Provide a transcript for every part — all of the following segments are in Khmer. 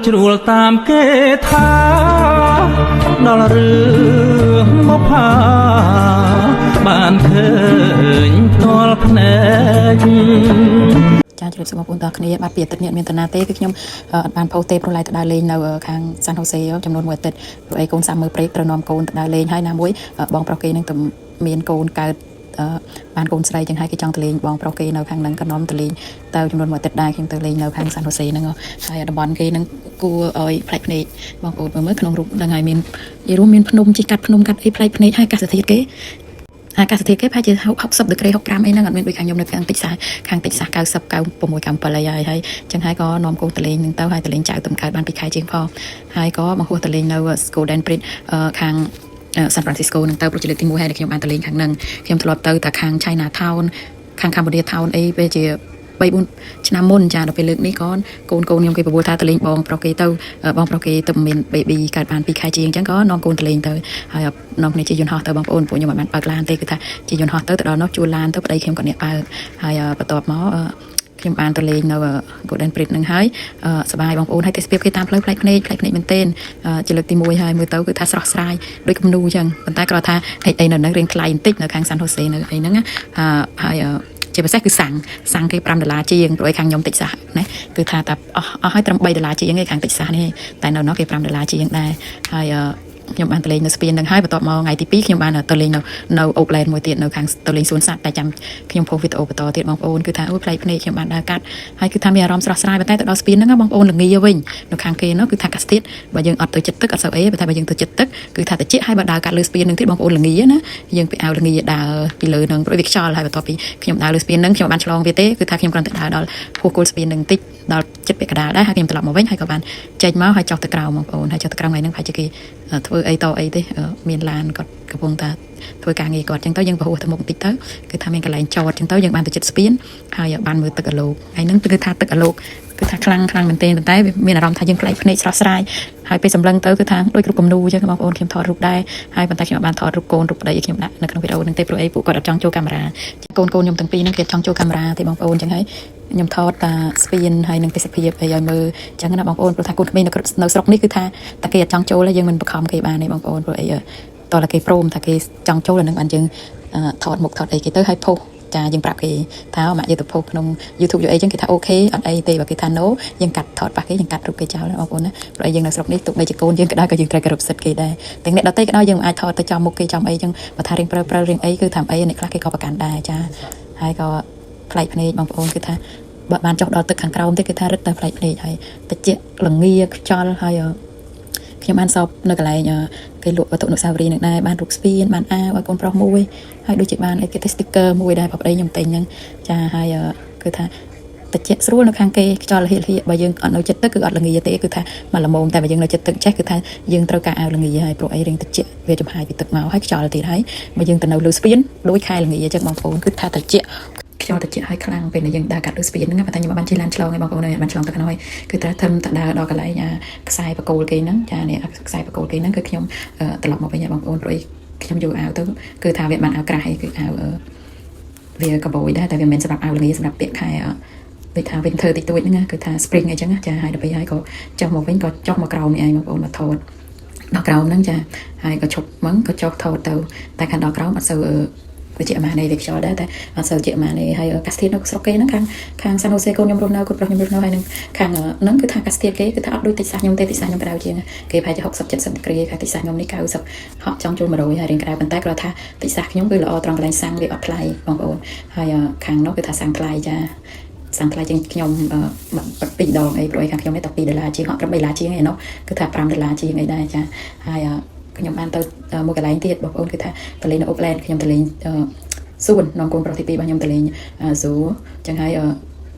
ជ្រួលតាមគេថាដល់រឿងមកផាបានឃើញផ្ទាល់ភ្នែកចាជម្រាបសួរបងប្អូនតើគ្នាបាទពីអាទិត្យនេះមានតាណាទេគឺខ្ញុំបានផុសទេប្រឡាយទៅដើរលេងនៅខាងសាន់ហូសេចំនួនមួយអាទិត្យព្រោះអីកូនសាំមើលព្រែកត្រូវនាំកូនទៅដើរលេងហើយណាមួយបងប្រុសគេនឹងទៅមានកូនកើតបានកូនស្រីចឹងហើយគេចង់ទៅលេងបងប្រុសគេនៅខាងហ្នឹងក៏នាំទៅលេងទៅចំនួនមួយអាទិត្យដែរខ្ញុំទៅលេងនៅខាងសាន់ហូសេហ្នឹងហើយតំបន់គេហ្នឹងគួរឲ្យផ្លែកភ្នែកបងប្អូនមើលក្នុងរូបហ្នឹងហើយមាននិយាយរួមមានភ្នំជិះកាត់ភ្នំកាត់អីផ្លែកភ្នែកហើយអាកាសធាតុគេប្រហែលជា60ដឺក្រេ65អីហ្នឹងអត់មានដូចខាងខ្ញុំនៅខាងតិចសា90 96 97អីហើយចឹងហើយក៏នាំកូនទៅលេងហ្នឹងទៅហើយទៅលេងចៅទំកើតបាន2ខែជាងផងហើយក៏មកហួសទៅលេងនៅ Golden Bridge ខាងSan Francisco នឹងទៅប្រជិលទី1ហើយខ្ញុំបានទៅលេងខាងហ្នឹងខ្ញុំធ្លាប់ទៅតែខាង China Town ខាង Cambodia Town អីពេលជា3-4 ឆ្នាំមុនចាដល់ពេលលើកនេះក៏កូនខ្ញុំគេប្រមូលថាទៅលេងបងប្រុសគេទៅមាន baby កើតបាន2ខែជាងអញ្ចឹងក៏នាំកូនទៅលេងទៅហើយនាំគ្នាជាយន្តហោះទៅបងប្អូនពួកខ្ញុំមិនបានបើកឡានទេគឺថាជាយន្តហោះទៅដល់នោះជួលឡានទៅប្តីខ្ញុំក៏អ្នកបើកហើយបន្ទាប់មកខ្ញុំបានទៅលេងនៅ Golden Bridge ហ្នឹងហើយសប្បាយបងប្អូនហើយទេសភាពគេតាមផ្លូវផ្លែកភ្នែកមែនទែនជាលើកទី1ហើយមើលទៅគឺថាស្រស់ស្រាយដូចគំនូអញ្ចឹងប៉ុន្តែគាត់ថាអីនៅហ្នឹងរៀងថ្លៃបន្តិចនៅខាង San Jose នៅអីហ្នឹងហើយជាពិសេសគឺសាំងគេ$5ជាងព្រោះឯខាងខ្ញុំតិចសាសណាគឺថាតែអស់ឲ្យត្រឹម$3ជាងឯខាងតិចសាសនេះតែនៅនោះគេ$5ជាងដែរហើយខ្ញុំបានទៅលេងនៅស្ពានហ្នឹងហើយបន្ទាប់មកថ្ងៃទី2ខ្ញុំបានទៅលេងនៅ Oakland មួយទៀតនៅខាងទៅលេងសួនសត្វតែចាំខ្ញុំផុសវីដេអូបន្តទៀតបងប្អូនគឺថាអូយផ្លែកភ្នែកខ្ញុំបានដើរកាត់ហើយគឺថាមានអារម្មណ៍ស្រស់ស្រាយប៉ុន្តែទៅដល់ស្ពានហ្នឹងបងប្អូនល្ងាវិញនៅខាងគេនោះគឺថាកាសទៀតបើយើងអត់ទៅចិត្តទឹកអត់សូវអីប៉ុន្តែបើយើងទៅចិត្តទឹកគឺថាតិចហើយបើដើរកាត់លើស្ពានហ្នឹងទៀតបងប្អូនល្ងាណាយើងទៅអាវល្ងាដើរពីលើហ្នឹងព្រោះវាខ្យល់ហើយបន្ទាប់ពីខ្ញុំដើរលើស្ពានហ្នឹងខ្ញុំបានឆ្លងវាទេគឺថាខ្ញុំគ្រាន់តែដើរដល់ហួសគល់ស្ពានហ្នឹងតិចដល់ចិត្តពាក់កណ្ដាលដែរហើយខ្ញុំត្រឡប់មកវិញហើយក៏បានចេញមកហើយចុះទៅក្រៅបងប្អូនហើយចុះទៅក្រៅថ្ងៃហ្នឹងប្រហែលជាគេធ្វើអីតអីទេមានឡានគាត់កំពុងតែធ្វើការងារគាត់អញ្ចឹងទៅយើងប្រហោះទៅមុខបន្តិចទៅគឺថាមានកន្លែងចតអញ្ចឹងទៅយើងបានទៅចិត្តស្ពានហើយបានមើលទឹកអាឡូកហើយហ្នឹងគឺថាទឹកអាឡូកគឺថាខ្លាំងមែនទែនប៉ុន្តែមានអារម្មណ៍ថាយើងផ្លែកភ្នែកស្រស់ស្រាយហើយពេលសម្លឹងទៅគឺថាដូចរូបគំនូអញ្ចឹងបងប្អូនខ្ញុំថតរូបដែរហើយប៉ុន្តែខ្ញុំបានថតរូបកូនរូបប្តីខ្ញុំដាក់នៅក្នុងវីដេអូហ្នឹងទេព្រោះអីពួកគាត់អត់ចង់ចូលកាមេរ៉ាកូនខ្ញុំទាំងពីរហ្នឹងគេចង់ចូលកាមេរ៉ាទេបងប្អូនអញ្ចឹងហើយខ្ញុំថតតាស្ពានហើយនឹងទេសភាពឲ្យមើលអញ្ចឹងណាបងប្អូនព្រោះថាកូនក្មេងនៅស្រុកនេះគឺថាតែគេអត់ចង់ចូលទេយើងមិនបង្ខំគេបានទេបងប្អូនព្រោះអីតើតែគេព្រមថាគេចង់ចូលដល់នឹងបានយើងថតមុខថតអីគេទៅហើយផុសចាយើងប្រាប់គេថាមកយើងទៅផុសក្នុង YouTube យកអីចឹងគេថាអូខេអត់អីទេបើគេថា no យើងកាត់ថតប៉ះគេយើងកាត់រូបគេចោលបងប្អូនណាព្រោះយើងនៅស្រុកនេះទុកបីជាកូនយើងក៏ដោយក៏យើងត្រូវគោរពសិទ្ធិគេដែរទាំងអ្នកដទៃក៏ដោយយើងមិនអាចថតទៅចំមុខគេចំអីចឹងបើថារៀងព្រើរៀងអីគឺថាអីអ្នកខ្លះគេក៏ប្រកាន់ដែរចាហើយក៏ផ្លែកភ្នែកបងប្អូនគឺថាបើបានចុះដល់ទឹកខាងក្រោមទេគឺថារឹតតែផ្លែកភ្នែកហើយតិចល្ងាខ្យល់ហើយខ្ញុំបានសពនៅកន្លែងគេលក់វត្ថុអនុស្សាវរីយ៍នឹងដែរបានរូបស្ពានបានអាវឲ្យកូនប្រុសមួយហើយដូចជាបានអីគេទៅ sticker មួយដែរប្តីខ្ញុំទិញហ្នឹងចាហើយគឺថាតិចស្រួលនៅខាងគេខ្យល់ហៀលបើយើងអត់នៅចិត្តទឹកគឺអត់ល្ងាទេគឺថាមកល្មមតែបើយើងនៅចិត្តទឹកចេះគឺថាយើងត្រូវការអាវល្ងាហើយព្រោះអីរៀងតិចវាចំហាយពីទឹកមកហើយខ្យល់ទៀតហើយបើយើងទៅនៅលើស្ពានដូចខែល្ងាអញ្ចឹងបងប្អូនគឺថាតិចខ្យល់តិចហើយខ្លាំងពេលដែលយើងដើរកាត់លើស្ពានហ្នឹងប៉ុន្តែខ្ញុំបានជិះឡានឆ្លងឯងបងប្អូនបានឆ្លងទៅខាងនោះគឺត្រូវធ្វើតែដើរដល់កន្លែងខ្សែបកគោលគេហ្នឹងចានេះខ្សែបកគោលគេហ្នឹងគឺខ្ញុំត្រឡប់មកវិញបងប្អូនព្រោះខ្ញុំយកអាវទៅគឺថាវាបានអាវក្រាស់គឺអាវវាកបួយដែរតែវាមិនមែនសម្រាប់អាវល្ងាសម្រាប់ពាក់ខែដូចថា winter តិចតួចហ្នឹងគឺថា spring អីចឹងចាហើយដល់ពេលហើយក៏ចុះមកវិញក៏ចុះមកក្រោមនេះឯងបងប្អូនមកថតដល់ក្រោមហ្នឹងចាហើយក៏ឈប់ហ្មងក៏ចុះថតទៅតែខាងដល់ក្រោមអត់សូវវាជាអាម៉ានេះវាខ្យល់ដែរតែអត់សូវជាអាម៉ានេះហើយអាកាសធាតុនៅស្រុកគេហ្នឹងខាងសាន់ហូសេកូនខ្ញុំរស់នៅគាត់ប្រុសខ្ញុំរស់នៅហើយនឹងខាងហ្នឹងគឺថាអាកាសធាតុគេគឺថាអត់ដូចតិចសាសខ្ញុំទេតិចសាសខ្ញុំក្តៅជាងគេប្រហែលជា60-70ដឺក្រេខាងតិចសាសខ្ញុំនេះ90ហក់ចង់ចូល100ហើយរៀងក្តៅប៉ុន្តែគាត់ថាតិចសាសខ្ញុំគឺល្អត្រង់កន្លែងសាំងវាអត់ថ្លៃបងប្អូនហើយខាងនោះគឺថាសាំងថ្លៃចាសាំងថ្លៃជាងខ្ញុំ2ដងអីព្រោះខាងខ្ញុំនេះតែ$2ជាងហក់$3ជាងឯនោះគឺថា$5ជាងអីដែរចាហើយខ្ញុំបានទៅមួយកន្លែងទៀតបងប្អូនគឺថាទៅលេងនៅ Oakland ខ្ញុំទៅលេងសួននាំកូនប្រុសទី2របស់ខ្ញុំទៅលេងស៊ូចឹងហើ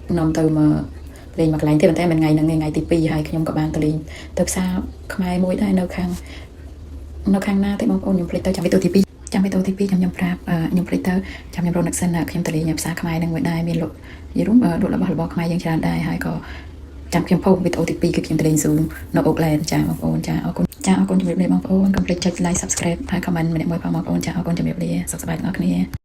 យនាំទៅមកលេងមកកន្លែងទៀតប៉ុន្តែមិនថ្ងៃហ្នឹងថ្ងៃទី2ហើយខ្ញុំក៏បានទៅលេងទៅផ្សារខ្មែរមួយដែរនៅខាងណាទេបងប្អូនខ្ញុំភ្លេចទៅចាំវីដេអូទី2ខ្ញុំប្រាប់ខ្ញុំភ្លេចទៅចាំខ្ញុំរកនឹកសិនខ្ញុំទៅលេងផ្សារខ្មែរហ្នឹងមួយដែរមានលក់យីរុំលក់របស់ខ្មែរយើងច្រើនដែរហើយក៏ចាំខ្ញុំផុសវីដេអូទី2គឺខ្ញុំទៅលេងស៊ូនៅ Oakland ចាបងប្អូនចាអរគុណជំរាបលាបងប្អូនកុំភ្លេចចុច like subscribe ហើយ comment ម្នាក់មួយផងបងប្អូនចាអរគុណជំរាបលាសុខសប្បាយទាំងអស់គ្នា